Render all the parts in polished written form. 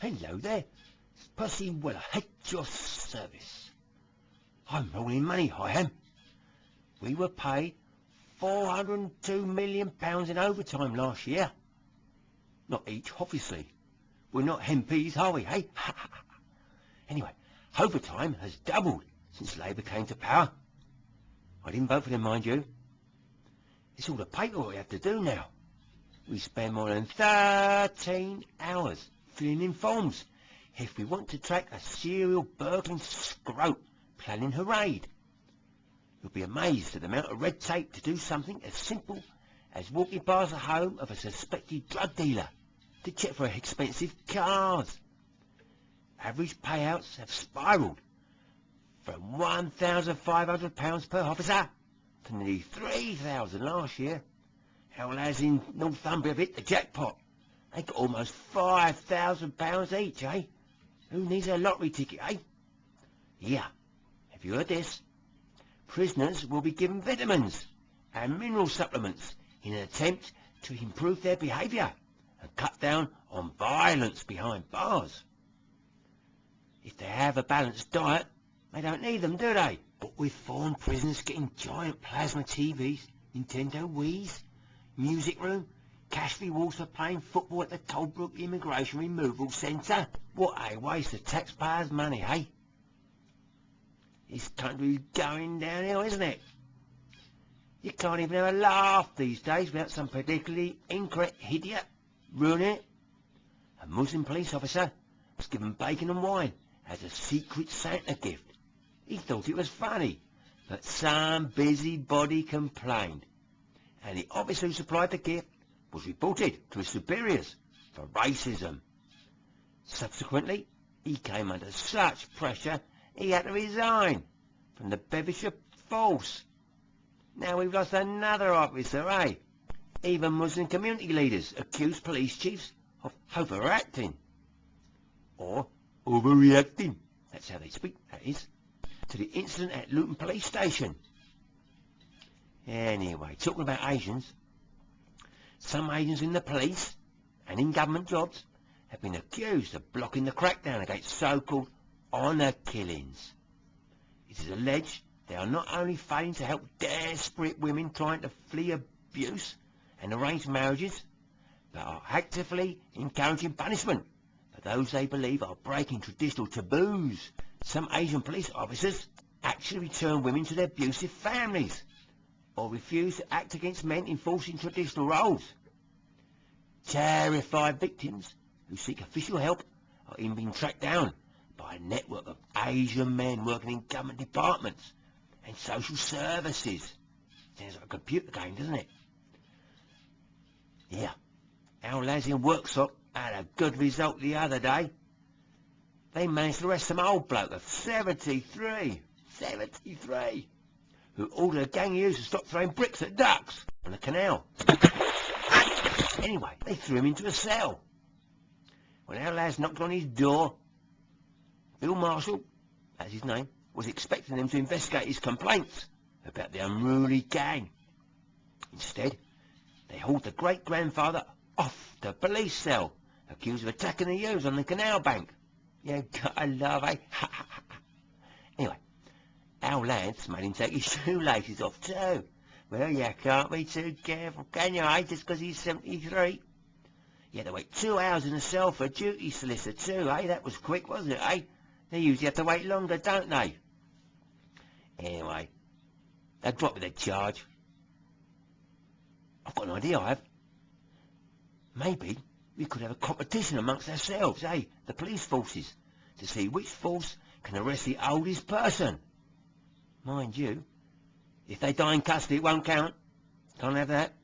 Hello there. It's Percy Weller, at your service. I'm rolling money, I am. We were paid £402 million in overtime last year. Not each, obviously. We're not MPs, are we, eh? Anyway, overtime has doubled since Labour came to power. I didn't vote for them, mind you. It's all the paperwork we have to do now. We spend more than 13 hours filling in forms if we want to track a serial burgling scrote planning her raid. You'll be amazed at the amount of red tape to do something as simple as walking past the home of a suspected drug dealer to check for expensive cars. Average payouts have spiralled from £1,500 per officer to nearly £3,000 last year. Our lads in Northumbria have hit the jackpot. They got almost £5,000 each, eh? Who needs a lottery ticket, eh? Yeah, have you heard this? Prisoners will be given vitamins and mineral supplements in an attempt to improve their behaviour and cut down on violence behind bars. If they have a balanced diet, they don't need them, do they? But with foreign prisoners getting giant plasma TVs, Nintendo Wii's, music room, cash rewards for playing football at the Tollbrook Immigration Removal Centre, what a waste of taxpayers' money, eh? This country's going downhill, isn't it? You can't even have a laugh these days without some particularly incorrect idiot ruining it. A Muslim police officer was given bacon and wine as a secret Santa gift. He thought it was funny, but some busybody complained, and the officer who supplied the gift was reported to his superiors for racism. Subsequently, he came under such pressure he had to resign from the Bedfordshire Force. Now we've lost another officer, eh? Even Muslim community leaders accuse police chiefs of overacting. Or overreacting, that's how they speak, that is, to the incident at Luton Police Station. Anyway, talking about Asians, some Asians in the police and in government jobs have been accused of blocking the crackdown against so-called honour killings. It is alleged they are not only failing to help desperate women trying to flee abuse and arranged marriages, but are actively encouraging punishment for those they believe are breaking traditional taboos. Some Asian police officers actually return women to their abusive families, or refuse to act against men enforcing traditional roles. Terrified victims who seek official help are even being tracked down by a network of Asian men working in government departments and social services. Sounds like a computer game, doesn't it? Yeah, our lads in Worksop had a good result the other day. They managed to arrest some old bloke of 73, who ordered a gang of youths to stop throwing bricks at ducks on the canal. Anyway, they threw him into a cell. When our lads knocked on his door, Bill Marshall, that's his name, was expecting them to investigate his complaints about the unruly gang. Instead, they hauled the great-grandfather off the police cell, accused of attacking the youths on the canal bank. Yeah, gotta love, eh? Anyway, our lads made him take his shoelaces off too. Well, you can't be too careful, can you, eh? Just 'cause he's 73. You had to wait 2 hours in the cell for a duty solicitor too, eh? That was quick, wasn't it, eh? They usually have to wait longer, don't they? Anyway, they'll drop with their charge. I've got an idea, I have. Maybe we could have a competition amongst ourselves, eh? The police forces, to see which force can arrest the oldest person. Mind you, if they die in custody, it won't count. Can't have that.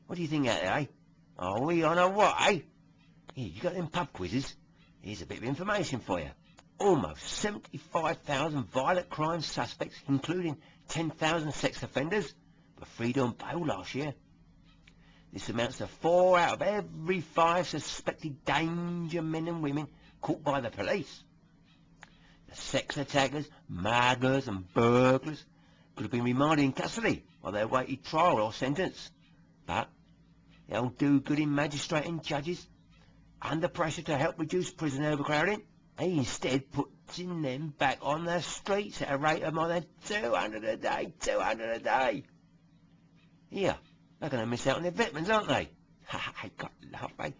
What do you think out there, eh? Are we on a what, eh? Here, you got them pub quizzes? Here's a bit of information for you. Almost 75,000 violent crime suspects, including 10,000 sex offenders, were freed on bail last year. This amounts to 4 out of every 5 suspected danger men and women caught by the police. The sex attackers, murderers and burglars could have been remanded in custody while they awaited trial or sentence. But they'll do good in magistrate and judges. under pressure to help reduce prison overcrowding, he instead putting them back on the streets at a rate of more than 200 a day, 200 a day. Yeah, they're going to miss out on their veterans, aren't they? I got laugh, eh?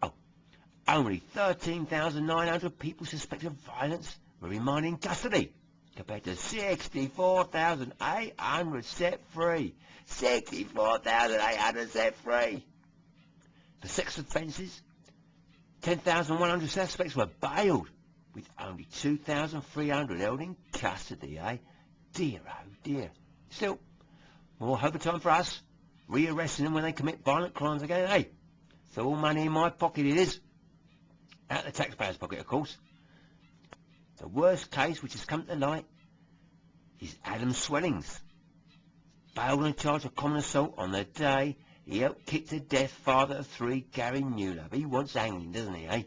Oh, only 13,900 people suspected of violence were remanded in custody, compared to 64,800 set free. 64,800 set free. For sex offences, 10,100 suspects were bailed, with only 2,300 held in custody, eh? Dear, oh dear. Still, more overtime for us, rearresting them when they commit violent crimes again, eh? It's all money in my pocket, it is. Out of the taxpayer's pocket, of course. The worst case which has come to light is Adam Swellings, bailed on a charge of common assault on the day he helped kick to death father of 3, Gary Newlove. He wants hanging, doesn't he, eh?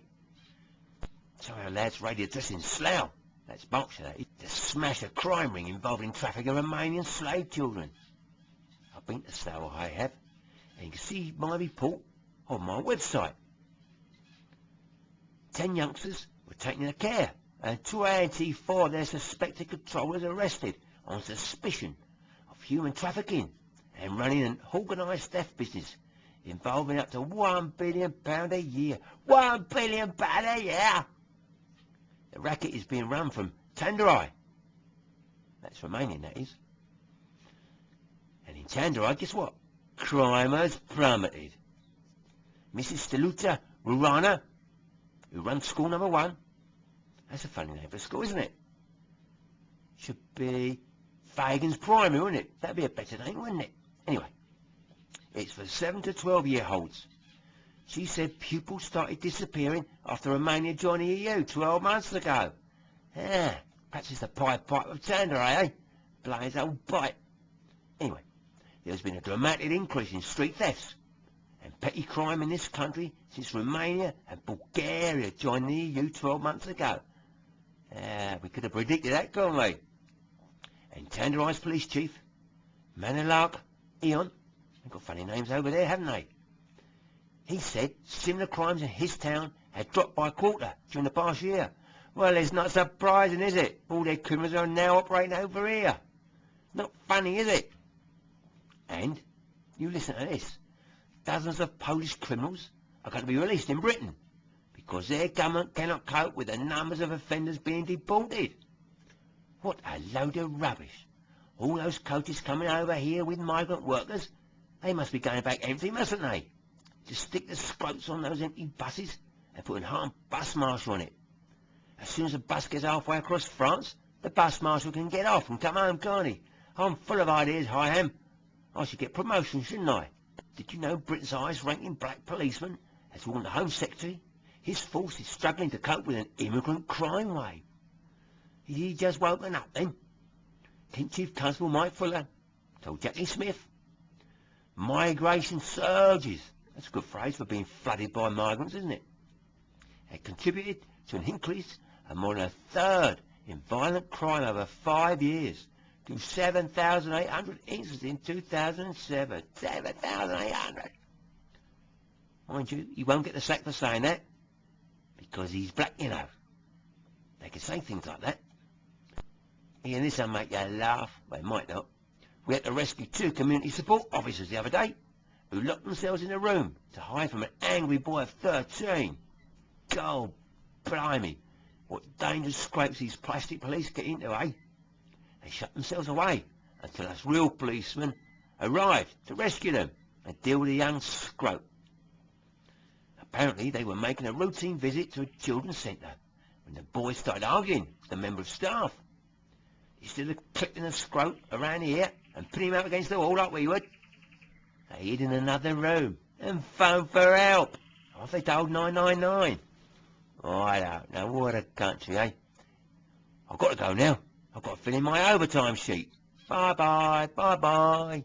So our lad's radio address in Slough, that's Berkshire, that is, to smash a crime ring involving trafficking Romanian slave children. I've been to Slough, I have, and you can see my report on my website. 10 youngsters were taken into care, and 24 of their suspected controllers arrested on suspicion of human trafficking and running an organised theft business involving up to £1 billion a year. £1 billion a year! The racket is being run from Tandurai. That's Romanian, that is. And in Tandurai, guess what? Crime has plummeted. Mrs. Steluta Rurana, who runs school number 1, that's a funny name for a school, isn't it? Should be Fagan's Primary, wouldn't it? That'd be a better name, wouldn't it? Anyway, it's for 7 to 12-year-olds. She said pupils started disappearing after Romania joined the EU 12 months ago. Perhaps it's the Pied Piper of Tandurai, eh? Blaze old bite. Anyway, there's been a dramatic increase in street thefts and petty crime in this country since Romania and Bulgaria joined the EU 12 months ago. We could have predicted that, couldn't we? And Tandurai's police chief, Manilark Eon, they've got funny names over there, haven't they? He said similar crimes in his town had dropped by a quarter during the past year. Well, it's not surprising, is it? All their criminals are now operating over here. Not funny, is it? And, you listen to this, dozens of Polish criminals are going to be released in Britain because their government cannot cope with the numbers of offenders being deported. What a load of rubbish. All those coaches coming over here with migrant workers, they must be going back empty, mustn't they? Just stick the scroats on those empty buses and put an armed bus marshal on it. As soon as the bus gets halfway across France, the bus marshal can get off and come home, can't he? I'm full of ideas, I am. I should get promotion, shouldn't I? Did you know Britain's highest-ranking black policeman has warned the Home Secretary his force is struggling to cope with an immigrant crime wave? Is he just woken up, then? Kent Chief Constable Mike Fuller told Jackie Smith, migration surges. That's a good phrase for being flooded by migrants, isn't it? It contributed to an increase of more than a third in violent crime over 5 years, to 7,800 incidents in 2007. 7,800! Mind you, he won't get the sack for saying that, because he's black, you know. They can say things like that. And this will make you laugh. Well, it might not. We had to rescue 2 community support officers the other day who locked themselves in a room to hide from an angry boy of 13. God blimey, what dangerous scrapes these plastic police get into, eh? They shut themselves away until us real policemen arrived to rescue them and deal with the young scrope. Apparently they were making a routine visit to a children's centre when the boy started arguing with a member of staff. Instead of clipping the scrope around here and putting him up against the wall like we would, they hid in another room and phoned for help. Off they dialed 999. Oh, I don't know, what a country, eh? I've got to go now. I've got to fill in my overtime sheet. Bye-bye, bye-bye.